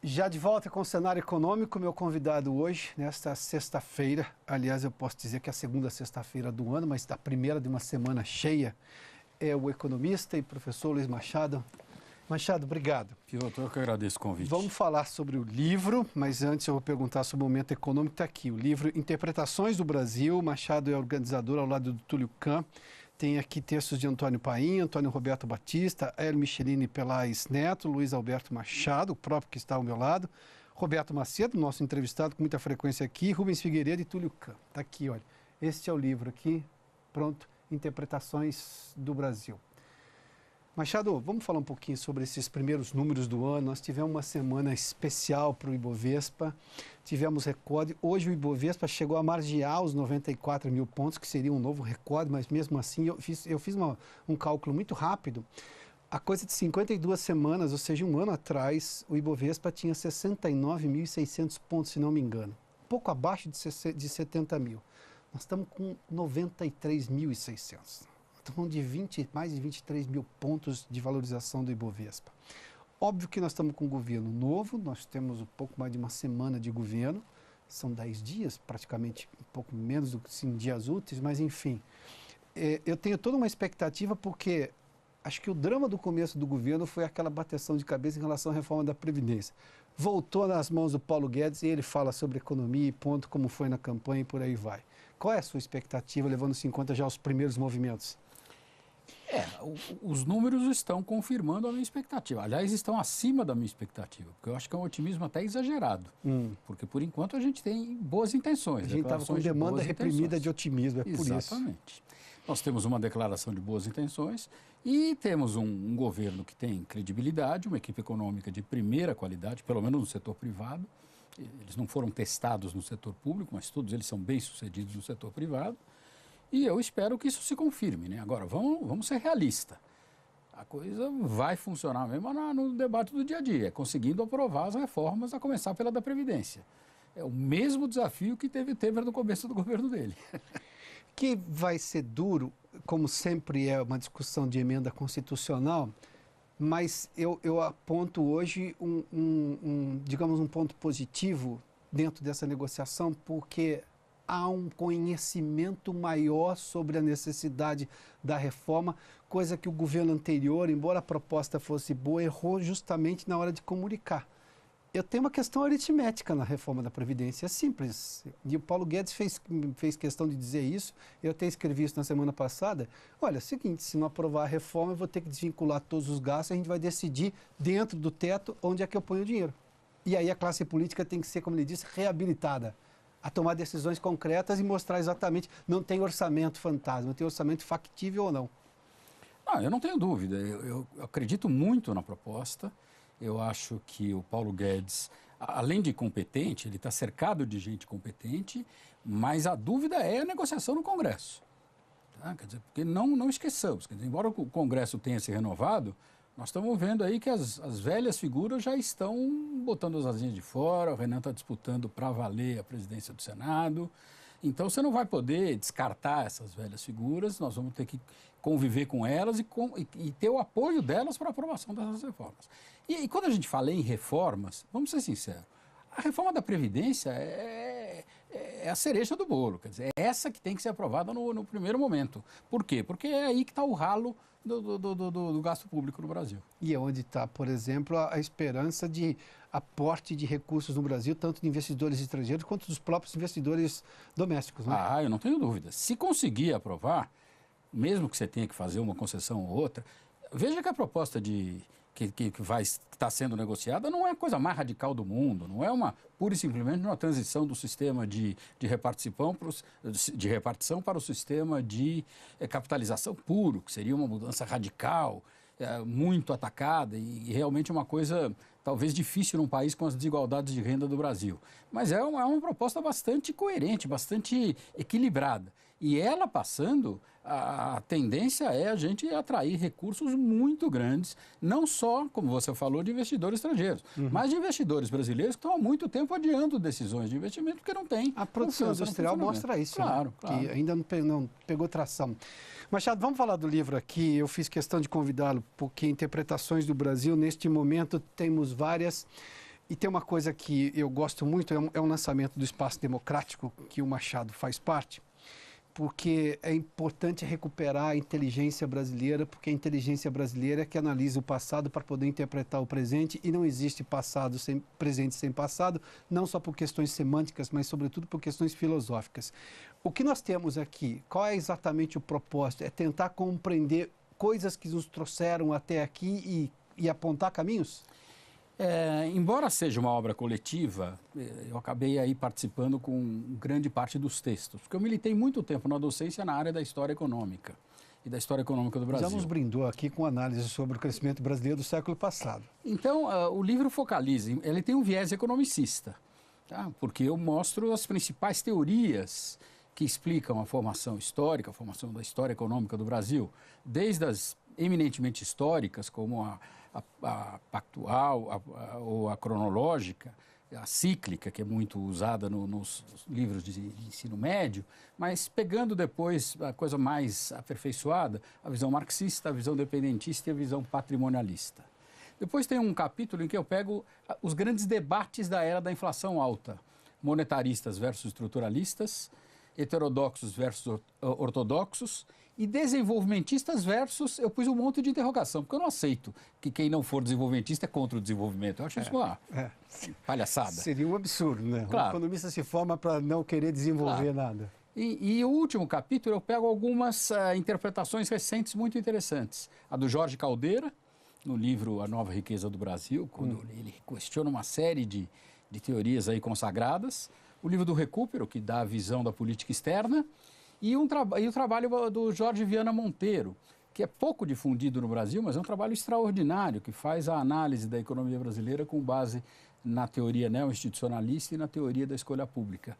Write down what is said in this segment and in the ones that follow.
Já de volta com o cenário econômico, meu convidado hoje, nesta sexta-feira, aliás, eu posso dizer que é a segunda sexta-feira do ano, mas a primeira de uma semana cheia, é o economista e professor Luiz Machado. Machado, obrigado. Piotr, eu que agradeço o convite. Vamos falar sobre o livro, mas antes eu vou perguntar sobre o momento econômico. Está aqui, o livro Interpretações do Brasil. Machado é organizador ao lado do Túlio Kahn. Tem aqui textos de Antônio Paim, Antônio Roberto Batista, Hélio Michelini Pelais Neto, Luiz Alberto Machado, o próprio que está ao meu lado, Roberto Macedo, nosso entrevistado com muita frequência aqui, Rubens Figueiredo e Túlio Kahn. Está aqui, olha. Este é o livro aqui, pronto, Interpretações do Brasil. Machado, vamos falar um pouquinho sobre esses primeiros números do ano. Nós tivemos uma semana especial para o Ibovespa, tivemos recorde. Hoje o Ibovespa chegou a margear os 94 mil pontos, que seria um novo recorde, mas mesmo assim eu fiz um cálculo muito rápido. A coisa de 52 semanas, ou seja, um ano atrás, o Ibovespa tinha 69.600 pontos, se não me engano. Pouco abaixo de 70 mil. Nós estamos com 93.600. Estamos de mais de 23 mil pontos de valorização do Ibovespa. Óbvio que nós estamos com um governo novo, nós temos um pouco mais de uma semana de governo, são 10 dias, praticamente um pouco menos do que 5 dias úteis, mas enfim. Eu tenho toda uma expectativa porque acho que o drama do começo do governo foi aquela bateção de cabeça em relação à reforma da Previdência. Voltou nas mãos do Paulo Guedes e ele fala sobre economia e ponto, como foi na campanha e por aí vai. Qual é a sua expectativa, levando-se em conta já os primeiros movimentos? Os números estão confirmando a minha expectativa. Aliás, estão acima da minha expectativa, porque eu acho que é um otimismo até exagerado. Porque, por enquanto, a gente tem boas intenções. A gente estava com demanda reprimida de otimismo, é por isso. Exatamente. Nós temos uma declaração de boas intenções e temos um governo que tem credibilidade, uma equipe econômica de primeira qualidade, pelo menos no setor privado. Eles não foram testados no setor público, mas todos eles são bem-sucedidos no setor privado. E eu espero que isso se confirme, né? Agora, vamos ser realistas. A coisa vai funcionar mesmo no debate do dia a dia, conseguindo aprovar as reformas, a começar pela da Previdência. É o mesmo desafio que teve Temer no começo do governo dele. Que vai ser duro, como sempre é uma discussão de emenda constitucional, mas eu aponto hoje digamos, um ponto positivo dentro dessa negociação, porque há um conhecimento maior sobre a necessidade da reforma, coisa que o governo anterior, embora a proposta fosse boa, errou justamente na hora de comunicar. Eu tenho uma questão aritmética na reforma da Previdência, é simples. E o Paulo Guedes fez questão de dizer isso, eu até escrevi isso na semana passada. Olha, é o seguinte, se não aprovar a reforma, eu vou ter que desvincular todos os gastos, a gente vai decidir dentro do teto onde é que eu ponho o dinheiro. E aí a classe política tem que ser, como ele disse, reabilitada a tomar decisões concretas e mostrar exatamente, não tem orçamento fantasma, não tem orçamento factível ou não. Não, eu não tenho dúvida, eu acredito muito na proposta, eu acho que o Paulo Guedes, além de competente, ele está cercado de gente competente, mas a dúvida é a negociação no Congresso. Tá? Quer dizer, porque não esqueçamos, quer dizer, embora o Congresso tenha se renovado, nós estamos vendo aí que as velhas figuras já estão botando as asinhas de fora, o Renan está disputando para valer a presidência do Senado. Então, você não vai poder descartar essas velhas figuras, nós vamos ter que conviver com elas e ter o apoio delas para a aprovação dessas reformas. E quando a gente fala em reformas, vamos ser sinceros, a reforma da Previdência é a cereja do bolo, quer dizer, é essa que tem que ser aprovada no primeiro momento. Por quê? Porque é aí que está o ralo do gasto público no Brasil. E é onde está, por exemplo, a esperança de aporte de recursos no Brasil, tanto de investidores estrangeiros quanto dos próprios investidores domésticos, né? Eu não tenho dúvida. Se conseguir aprovar, mesmo que você tenha que fazer uma concessão ou outra, veja que a proposta que está sendo negociada não é a coisa mais radical do mundo, não é pura e simplesmente uma transição do sistema de repartição para o sistema de capitalização puro, que seria uma mudança radical, muito atacada e realmente uma coisa talvez difícil num país com as desigualdades de renda do Brasil. Mas é uma proposta bastante coerente, bastante equilibrada. E ela passando, a tendência é a gente atrair recursos muito grandes, não só, como você falou, de investidores estrangeiros, mas de investidores brasileiros que estão há muito tempo adiando decisões de investimento porque não tem. A produção industrial mostra isso, claro, né? Claro. Que ainda não pegou tração. Machado, vamos falar do livro aqui. Eu fiz questão de convidá-lo porque Interpretações do Brasil, neste momento, temos várias. E tem uma coisa que eu gosto muito, é um lançamento do Espaço Democrático, que o Machado faz parte, porque é importante recuperar a inteligência brasileira, porque a inteligência brasileira é que analisa o passado para poder interpretar o presente, e não existe passado sem presente sem passado, não só por questões semânticas, mas sobretudo por questões filosóficas. O que nós temos aqui, qual é exatamente o propósito? É tentar compreender coisas que nos trouxeram até aqui e apontar caminhos? Embora seja uma obra coletiva, eu acabei aí participando com grande parte dos textos, porque eu militei muito tempo na docência na área da história econômica e da história econômica do Brasil. Já nos brindou aqui com análise sobre o crescimento brasileiro do século passado. Então, o livro focaliza, ele tem um viés economicista, tá? Porque eu mostro as principais teorias que explicam a formação histórica, a formação da história econômica do Brasil, desde as eminentemente históricas, como a pactual ou a cronológica, a cíclica, que é muito usada nos livros de ensino médio, mas pegando depois a coisa mais aperfeiçoada, a visão marxista, a visão dependentista e a visão patrimonialista. Depois tem um capítulo em que eu pego os grandes debates da era da inflação alta, monetaristas versus estruturalistas, heterodoxos versus ortodoxos, e desenvolvimentistas versus, eu pus um monte de interrogação, porque eu não aceito que quem não for desenvolvimentista é contra o desenvolvimento. Eu acho isso uma palhaçada. Seria um absurdo, né? Claro. O economista se forma para não querer desenvolver nada. E o último capítulo eu pego algumas interpretações recentes muito interessantes. A do Jorge Caldeira, no livro A Nova Riqueza do Brasil, quando ele questiona uma série de teorias aí consagradas. O livro do Recupero, que dá a visão da política externa. E o trabalho do Jorge Viana Monteiro, que é pouco difundido no Brasil, mas é um trabalho extraordinário, que faz a análise da economia brasileira com base na teoria neo-institucionalista e na teoria da escolha pública,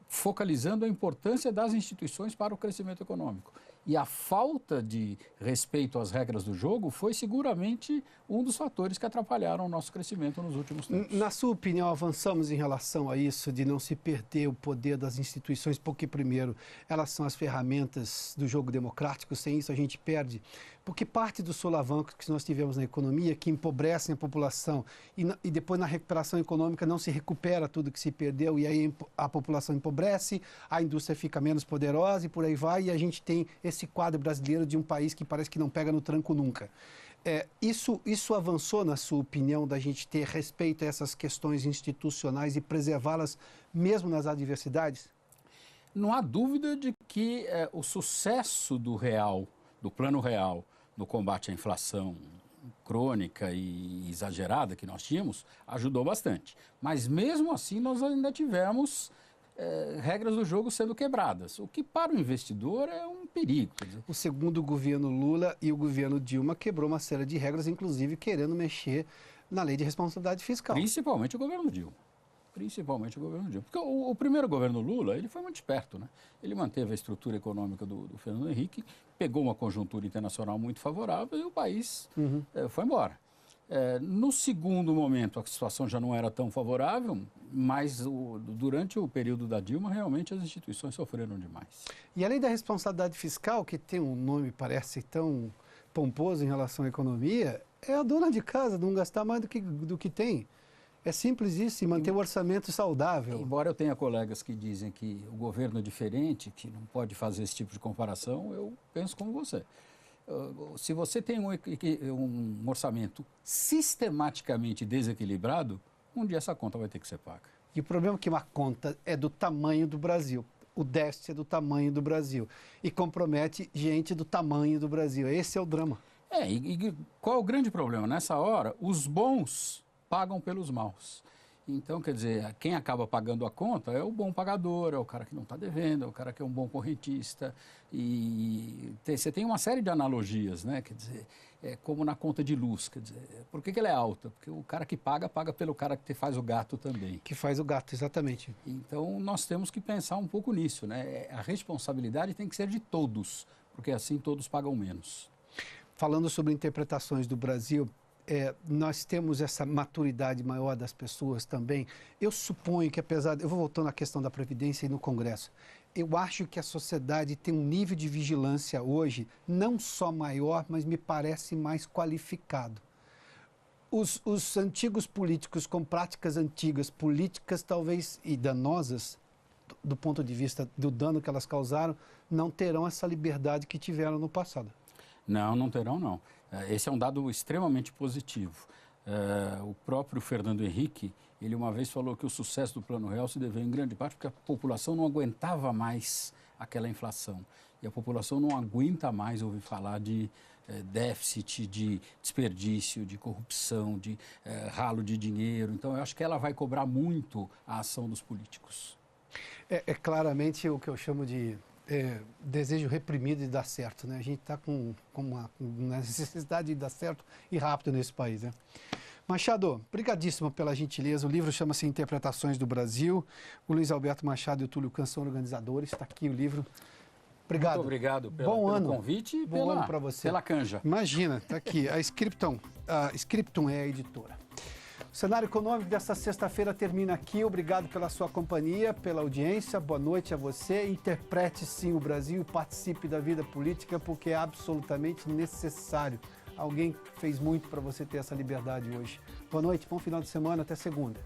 focalizando a importância das instituições para o crescimento econômico. E a falta de respeito às regras do jogo foi seguramente um dos fatores que atrapalharam o nosso crescimento nos últimos tempos. Na sua opinião, avançamos em relação a isso, de não se perder o poder das instituições, porque, primeiro, elas são as ferramentas do jogo democrático, sem isso a gente perde. Porque parte dos solavancos que nós tivemos na economia, que empobrecem a população, e depois na recuperação econômica não se recupera tudo que se perdeu, e aí a população empobrece, a indústria fica menos poderosa e por aí vai, e a gente tem esse quadro brasileiro de um país que parece que não pega no tranco nunca. Isso avançou, na sua opinião, da gente ter respeito a essas questões institucionais e preservá-las mesmo nas adversidades? Não há dúvida de que o sucesso do Plano Real, no combate à inflação crônica e exagerada que nós tínhamos, ajudou bastante. Mas mesmo assim nós ainda tivemos regras do jogo sendo quebradas, o que para o investidor é um perigo. Quer dizer. O segundo governo Lula e o governo Dilma quebrou uma série de regras, inclusive querendo mexer na lei de responsabilidade fiscal. Principalmente o governo Dilma. Porque o primeiro governo Lula, ele foi muito esperto, né? Ele manteve a estrutura econômica do Fernando Henrique, pegou uma conjuntura internacional muito favorável e o país foi embora. No segundo momento, a situação já não era tão favorável, mas durante o período da Dilma, realmente as instituições sofreram demais. E a lei da responsabilidade fiscal, que tem um nome, parece tão pomposo em relação à economia, é a dona de casa, não gastar mais do que tem. É simples isso, e manter o orçamento saudável. Embora eu tenha colegas que dizem que o governo é diferente, que não pode fazer esse tipo de comparação, eu penso como você. Se você tem um orçamento sistematicamente desequilibrado, um dia essa conta vai ter que ser paga. E o problema é que uma conta é do tamanho do Brasil. O déficit é do tamanho do Brasil. E compromete gente do tamanho do Brasil. Esse é o drama. E qual é o grande problema? Nessa hora, os bons pagam pelos maus. Então, quer dizer, quem acaba pagando a conta é o bom pagador, é o cara que não está devendo, é o cara que é um bom correntista. E você tem uma série de analogias, né? Quer dizer, como na conta de luz. Quer dizer, por que ela é alta? Porque o cara que paga pelo cara que faz o gato também. Que faz o gato, exatamente. Então, nós temos que pensar um pouco nisso, né? A responsabilidade tem que ser de todos, porque assim todos pagam menos. Falando sobre interpretações do Brasil, nós temos essa maturidade maior das pessoas também. Eu suponho que, eu vou voltando à questão da Previdência e no Congresso, eu acho que a sociedade tem um nível de vigilância hoje não só maior, mas me parece mais qualificado. Os antigos políticos com práticas antigas, políticas talvez e danosas, do ponto de vista do dano que elas causaram, não terão essa liberdade que tiveram no passado. Não, não terão, não. Esse é um dado extremamente positivo. O próprio Fernando Henrique, ele uma vez falou que o sucesso do Plano Real se deveu em grande parte porque a população não aguentava mais aquela inflação. E a população não aguenta mais ouvir falar de déficit, de desperdício, de corrupção, de ralo de dinheiro. Então, eu acho que ela vai cobrar muito a ação dos políticos. É claramente o que eu chamo de desejo reprimido de dar certo, né? A gente está com uma necessidade de dar certo e rápido nesse país, né? Machado, brigadíssimo pela gentileza. O livro chama-se Interpretações do Brasil. O Luiz Alberto Machado e o Túlio Kahn são organizadores. Está aqui o livro. Obrigado. Muito obrigado pelo convite e Bom ano para você. Pela canja. Imagina, está aqui. A Scriptum é a editora. O cenário econômico desta sexta-feira termina aqui. Obrigado pela sua companhia, pela audiência. Boa noite a você. Interprete sim o Brasil e participe da vida política porque é absolutamente necessário. Alguém fez muito para você ter essa liberdade hoje. Boa noite, bom final de semana, até segunda.